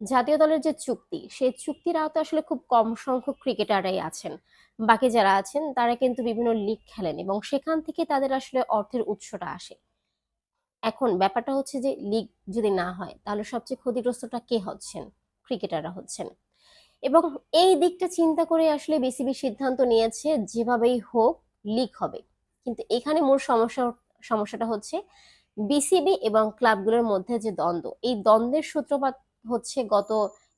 জাতীয় দলের যে চুক্তি, সেই চুক্তির আওতায় আসলে খুব কম সংখ্যক ক্রিকেটাররাই আছেন। বাকি যারা আছেন তারা কিন্তু বিভিন্ন লিগ খেলেন এবং সেখান থেকে তাদের আসলে অর্থের উৎসটা আসে। এখন ব্যাপারটা হচ্ছে যে লিগ যদি না হয় তাহলে সবচেয়ে ক্ষতিগ্রস্তটা কে হচ্ছেন? ক্রিকেটাররা হচ্ছেন। এবং এই দিকটা চিন্তা করে আসলে বিসিবি সিদ্ধান্ত নিয়েছে যেভাবেই হোক লিগ হবে। কিন্তু এখানে মূল সমস্যাটা হচ্ছে বিসিবি এবং ক্লাবগুলোর মধ্যে যে দ্বন্দ্ব, এই দ্বন্দ্বের সূত্রপাত হচ্ছে গত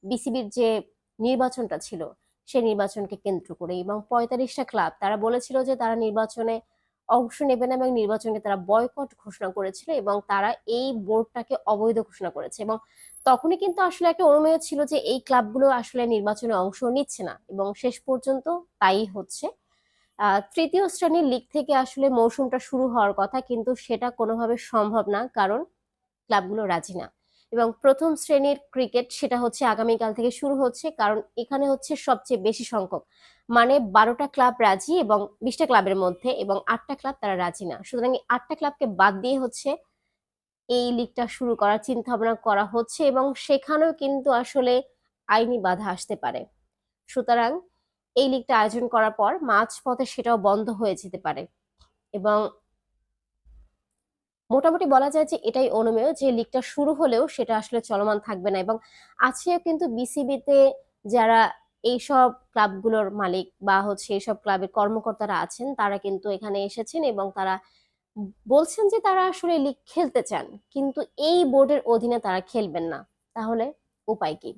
বিসিবির যে নির্বাচনটা ছিল সেই নির্বাচনকে কেন্দ্র করে, এবং 45টা ক্লাব তারা বলেছিল যে তারা নির্বাচনে অংশ নেবে না এবং নির্বাচনকে তারা বয়কট ঘোষণা করেছিল এবং তারা এই বোর্ডটাকে অবৈধ ঘোষণা করেছে। এবং তখনই কিন্তু আসলে একটা অনুমেয় ছিল যে এই ক্লাবগুলো আসলে নির্বাচনে অংশ নিচ্ছে না, এবং শেষ পর্যন্ত তাই হচ্ছে। তৃতীয় শ্রেণীর লিগ থেকে আসলে মৌসুমটা শুরু হওয়ার কথা, কিন্তু সেটা কোনোভাবে সম্ভব না, কারণ ক্লাবগুলো রাজি না। এবং প্রথম শ্রেণীর ক্রিকেট সেটা হচ্ছে আগামীকাল থেকে শুরু হচ্ছে, কারণ এখানে হচ্ছে সবচেয়ে বেশি সংখ্যক, মানে 12টা ক্লাব রাজি এবং 20টা ক্লাবের মধ্যে, এবং 8টা ক্লাব তারা রাজি না। সুতরাং এই 8টা ক্লাবকে বাদ দিয়ে হচ্ছে এই লিগটা শুরু করার চিন্তা ভাবনা করা হচ্ছে, এবং সেখানেও কিন্তু আসলে আইনি বাধা আসতে পারে। সুতরাং এই লিগটা আয়োজন করার পর মাঝপথে সেটাও বন্ধ হয়ে যেতে পারে। এবং মোটামুটি বলা যায় যে এটাই অনুমেয় যে লিগটা শুরু হলেও সেটা আসলে চলমান থাকবে না। এবং আছেও কিন্তু বিসিবিতে যারা এইসব ক্লাবগুলোর মালিক বা হচ্ছে এইসব ক্লাবের কর্মকর্তারা আছেন, তারা কিন্তু এখানে এসেছেন এবং তারা বলছেন যে তারা আসলে লিগ খেলতে চান, কিন্তু এই বোর্ডের অধীনে তারা খেলবেন না। তাহলে উপায় কি?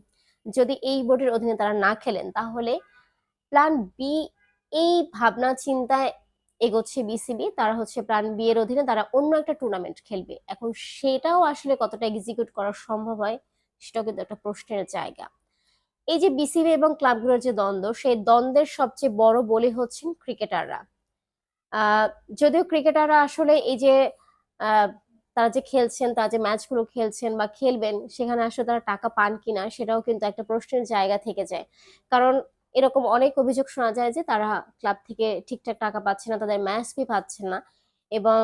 যদি এই বোর্ডের অধীনে তারা না খেলেন তাহলে প্ল্যান বি, এই ভাবনা চিন্তায় এগোচ্ছে বিসিবি। তারা হচ্ছে প্ল্যান বি এর অধীনে তারা অন্য একটা টুর্নামেন্ট খেলবে। এখন সেটাও আসলে কতটা এক্সিকিউট করা সম্ভব হয় সেটাও কিন্তু একটা প্রশ্নের জায়গা। এই যে বিসিবি এবং ক্লাবগুলোর যে দ্বন্দ্ব, সেই দ্বন্দ্বের সবচেয়ে বড় বলি হচ্ছেন ক্রিকেটাররা। আহ যদিও ক্রিকেটাররা আসলে এই যে আহ, তারা যে খেলছেন, তারা যে ম্যাচগুলো খেলছেন বা খেলবেন, সেখানে আসলে তারা টাকা পান কিনা সেটাও কিন্তু একটা প্রশ্নের জায়গা থেকে যায়। কারণ এরকম অনেক অভিযোগ শোনা যায় যে তারা ক্লাব থেকে ঠিকঠাক টাকা পাচ্ছে না, তাদের ম্যাচ ফি পাচ্ছেন না। এবং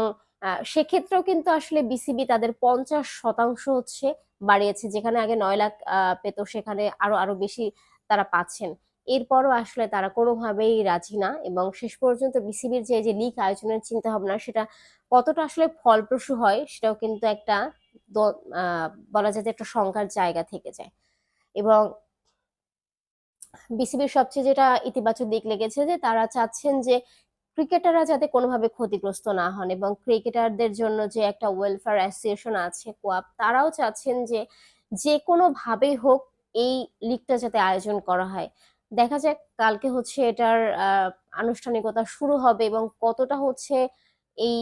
সেক্ষেত্রেও কিন্তু আসলে বিসিবি তাদের 50% হচ্ছে বাড়িয়েছে, যেখানে আগে 9 লাখ পেত সেখানে আরো আরো বেশি তারা পাচ্ছেন। এরপরও আসলে তারা কোনোভাবেই রাজি না, এবং শেষ পর্যন্ত বিসিবির যে যে লিগ আয়োজনের চিন্তা ভাবনা সেটা কতটা আসলে ফলপ্রসূ হয় সেটাও কিন্তু একটা বলা যায় যে একটা শঙ্কার জায়গা থেকে যায়। এবং বিসিবির সবচেয়ে যেটা ইতিবাচক দিক লেগেছে যে তারা চাচ্ছেন যে ক্রিকেটাররা যাতে কোনোভাবে ক্ষতিগ্রস্ত না হন, এবং ক্রিকেটারদের জন্য যে একটা ওয়েলফেয়ার অ্যাসোসিয়েশন আছে, কোয়াপ, তারাও চাচ্ছেন যে যে কোনো ভাবেই হোক এই লিগটা যাতে আয়োজন করা হয়। দেখা যাক কালকে হচ্ছে এটার আহ, আনুষ্ঠানিকতা শুরু হবে এবং কতটা হচ্ছে এই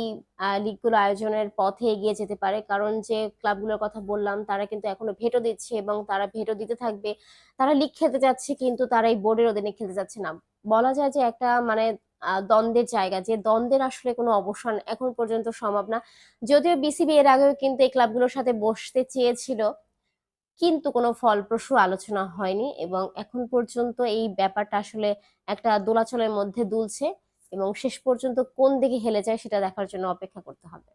লিগগুলো আয়োজনের পথে এগিয়ে যেতে পারে। কারণ যে ক্লাবগুলোর কথা বললাম তারা কিন্তু এখনো ভেটো দিচ্ছে এবং তারা ভেটো দিতে থাকবে। তারা লিগ খেলতে যাচ্ছে কিন্তু তারা এই বোর্ডের অধীনে খেলতে যাচ্ছে না। বলা যায় যে একটা মানে দ্বন্দ্বের জায়গা, যে দ্বন্দ্বের আসলে কোনো অবসান এখন পর্যন্ত সম্ভব না। যদিও বিসিবি এর আগেও কিন্তু এই ক্লাবগুলোর সাথে বসতে চেয়েছিল, কিন্তু কোনো ফলপ্রসূ আলোচনা হয়নি, এবং এখন পর্যন্ত এই ব্যাপারটা আসলে একটা দোলাচলের মধ্যে দুলছে, এবং শেষ পর্যন্ত কোন দিকে হেলে যায় সেটা দেখার জন্য অপেক্ষা করতে হবে।